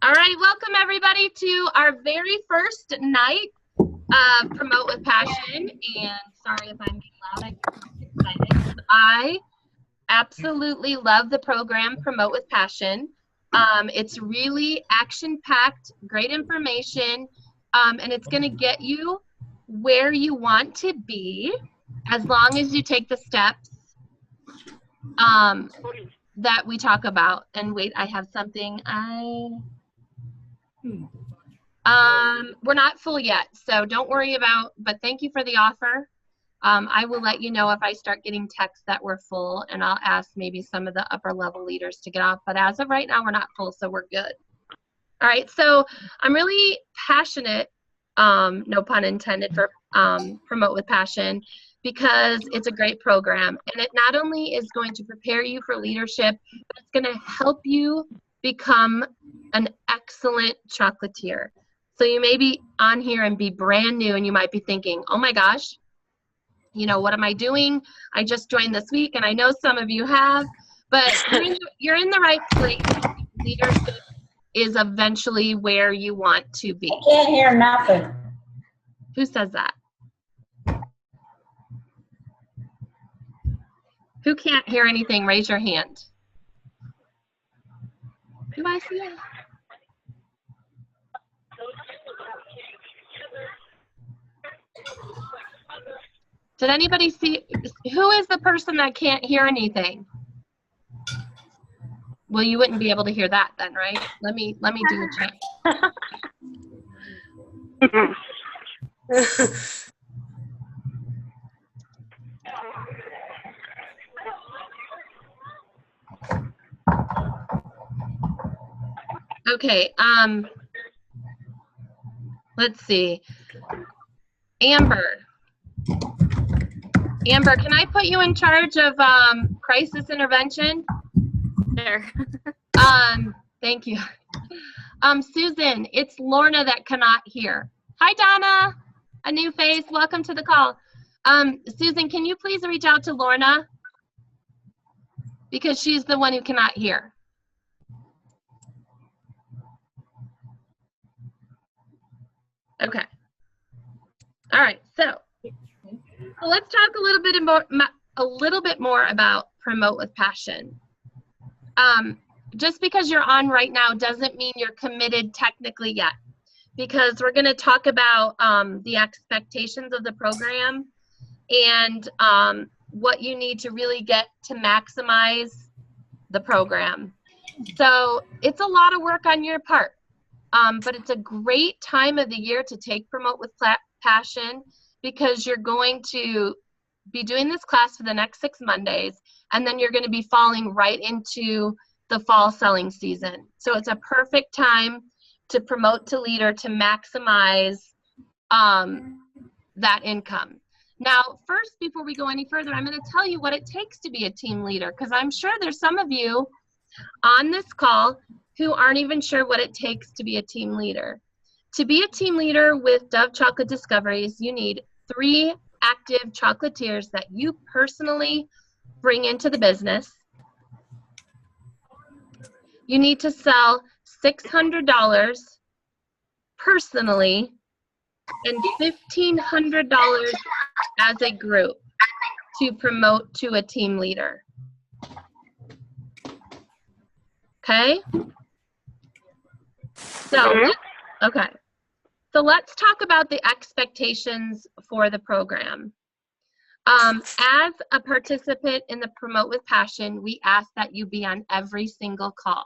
All right, welcome everybody to our very first night of Promote with Passion. And sorry if I'm getting loud, I get excited. I absolutely love the program Promote with Passion. It's really action-packed, great information, and it's going to get you where you want to be as long as you take the steps that we talk about. And wait, I have something. We're not full yet, so don't worry about, but thank you for the offer. I will let you know if I start getting texts that we're full, and I'll ask maybe some of the upper level leaders to get off, but as of right now, we're not full, so we're good. All right, so I'm really passionate, no pun intended, for Promote with Passion, because it's a great program, and it not only is going to prepare you for leadership, but it's going to help you become an excellent chocolatier. So you may be on here and be brand new, and you might be thinking, oh my gosh, you know, what am I doing? I just joined this week, and I know some of you have, but you're in the right place. Leadership is eventually where you want to be. I can't hear nothing. Who says that? Who can't hear anything? Raise your hand. Do I see it? Did anybody see? Who is the person that can't hear anything? Well, you wouldn't be able to hear that then, right? Let me do a check. Okay, let's see. Amber, can I put you in charge of crisis intervention? There. Thank you. Susan, it's Lorna that cannot hear. Hi, Donna, a new face. Welcome to the call. Susan, can you please reach out to Lorna? Because she's the one who cannot hear. Okay. All right. So let's talk a little bit more about Promote with Passion. Just because you're on right now doesn't mean you're committed technically yet, because we're going to talk about the expectations of the program and what you need to really get to maximize the program. So it's a lot of work on your part, but it's a great time of the year to take Promote with Passion, because you're going to be doing this class for the next 6 Mondays, and then you're going to be falling right into the fall selling season. So it's a perfect time to promote to leader to maximize that income. Now, first, before we go any further, I'm going to tell you what it takes to be a team leader, because I'm sure there's some of you on this call who aren't even sure what it takes to be a team leader. To be a team leader with Dove Chocolate Discoveries, you need 3 active chocolatiers that you personally bring into the business. You need to sell $600 personally and $1,500 as a group to promote to a team leader. Okay? So, okay. So let's talk about the expectations for the program. As a participant in the Promote with Passion, we ask that you be on every single call.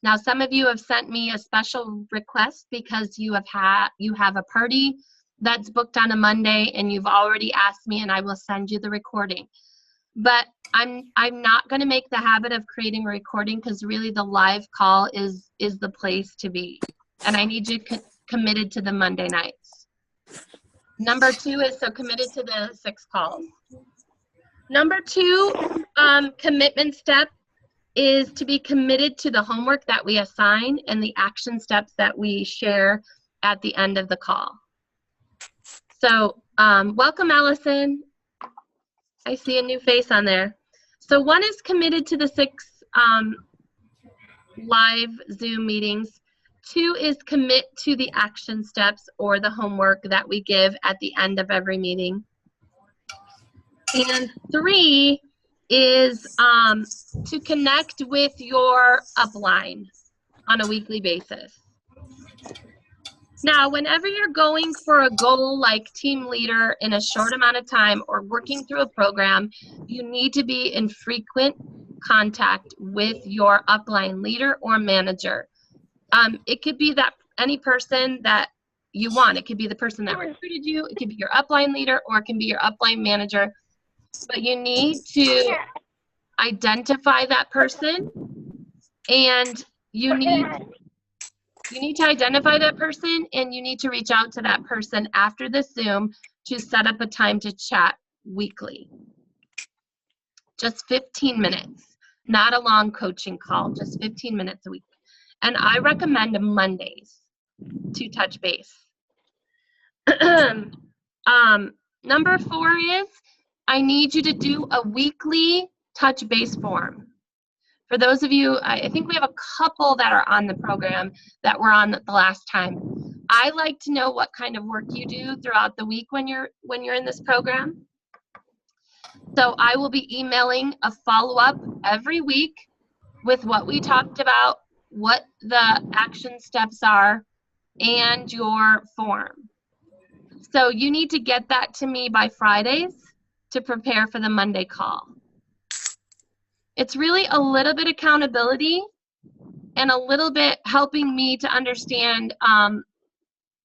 Now, some of you have sent me a special request because you have a party that's booked on a Monday, and you've already asked me, and I will send you the recording. But I'm not going to make the habit of creating a recording, because really the live call is the place to be, and I need you committed to the Monday nights. Number 2 is so committed to the 6 calls. Number 2 commitment step is to be committed to the homework that we assign and the action steps that we share at the end of the call. So welcome, Allison. I see a new face on there. So 1 is committed to the 6 live Zoom meetings. 2 is commit to the action steps or the homework that we give at the end of every meeting. And 3 is to connect with your upline on a weekly basis. Now, whenever you're going for a goal like team leader in a short amount of time or working through a program, you need to be in frequent contact with your upline leader or manager. It could be that any person that you want. It could be the person that recruited you. It could be your upline leader, or it can be your upline manager. But you need to identify that person, and you need to identify that person, and you need to reach out to that person after the Zoom to set up a time to chat weekly. Just 15 minutes, not a long coaching call, just 15 minutes a week. And I recommend Mondays to touch base. Number 4 is I need you to do a weekly touch base form. For those of you, I think we have a couple that are on the program that were on the last time. I like to know what kind of work you do throughout the week when you're in this program. So I will be emailing a follow-up every week with what we talked about, what the action steps are, and your form. So you need to get that to me by Fridays to prepare for the Monday call. It's really a little bit accountability and a little bit helping me to understand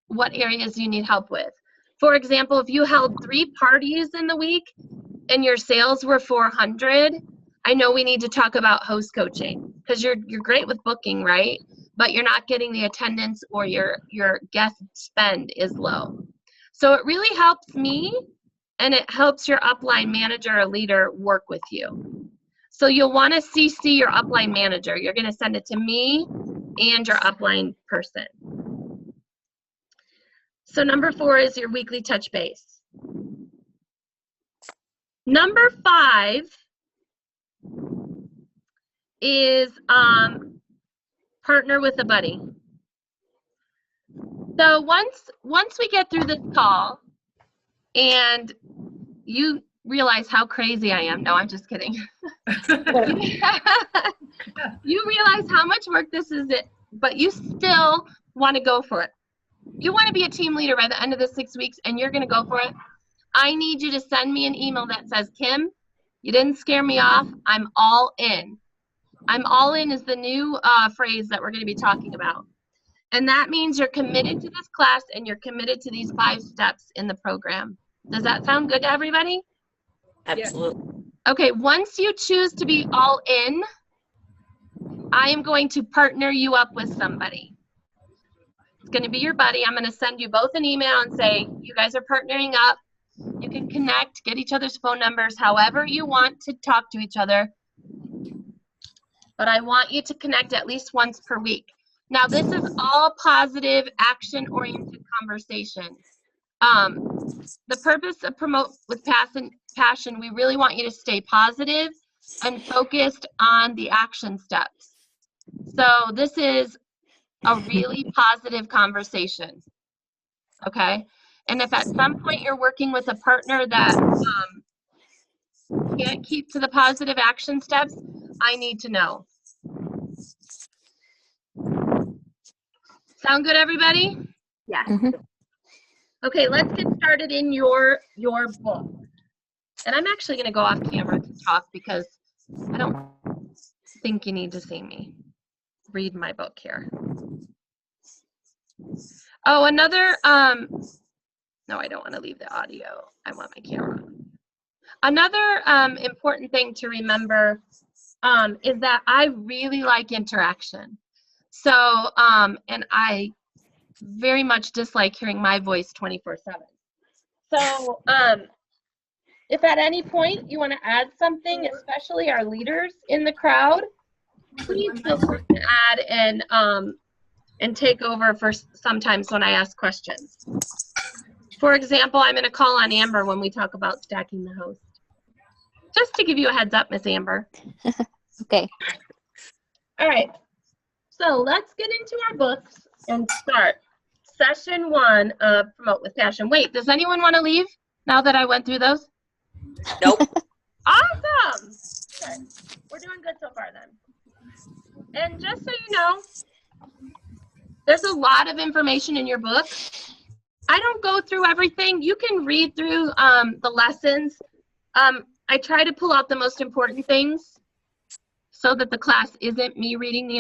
what areas you need help with. For example, if you held 3 parties in the week and your sales were 400, I know we need to talk about host coaching, because you're great with booking, right? But you're not getting the attendance, or your guest spend is low. So it really helps me, and it helps your upline manager or leader work with you. So you'll want to CC your upline manager. You're going to send it to me and your upline person. So number 4 is your weekly touch base. Number 5 is partner with a buddy. So once we get through this call and you realize how crazy I am. No, I'm just kidding. You realize how much work this is, but you still want to go for it. You want to be a team leader by the end of the 6 weeks, and you're going to go for it. I need you to send me an email that says, Kim, you didn't scare me off. I'm all in. I'm all in is the new phrase that we're going to be talking about. And that means you're committed to this class and you're committed to these 5 steps in the program. Does that sound good to everybody? Absolutely. Okay, once you choose to be all in, I am going to partner you up with somebody. It's going to be your buddy. I'm going to send you both an email and say, you guys are partnering up. You can connect, get each other's phone numbers, however you want to talk to each other. But I want you to connect at least once per week. Now, this is all positive, action-oriented conversation. The purpose of Promote with Passion, we really want you to stay positive and focused on the action steps. So this is a really positive conversation, okay? And if at some point you're working with a partner that can't keep to the positive action steps, I need to know. Sound good, everybody? Yeah. Okay, let's get started in your book. And I'm actually going to go off camera to talk because I don't think you need to see me read my book here. Oh, another, no, I don't want to leave the audio. I want my camera. Another important thing to remember is that I really like interaction. So, and I very much dislike hearing my voice 24/7. So, if at any point you want to add something, especially our leaders in the crowd, please feel free to add and take over for sometimes when I ask questions. For example, I'm going to call on Amber when we talk about stacking the host. Just to give you a heads up, Miss Amber. Okay. All right. So let's get into our books. and start session 1 of Promote with Passion. Wait, does anyone want to leave now that I went through those? Nope. Awesome. Okay. We're doing good so far then. And just so you know, there's a lot of information in your book. I don't go through everything. You can read through the lessons. I try to pull out the most important things so that the class isn't me reading the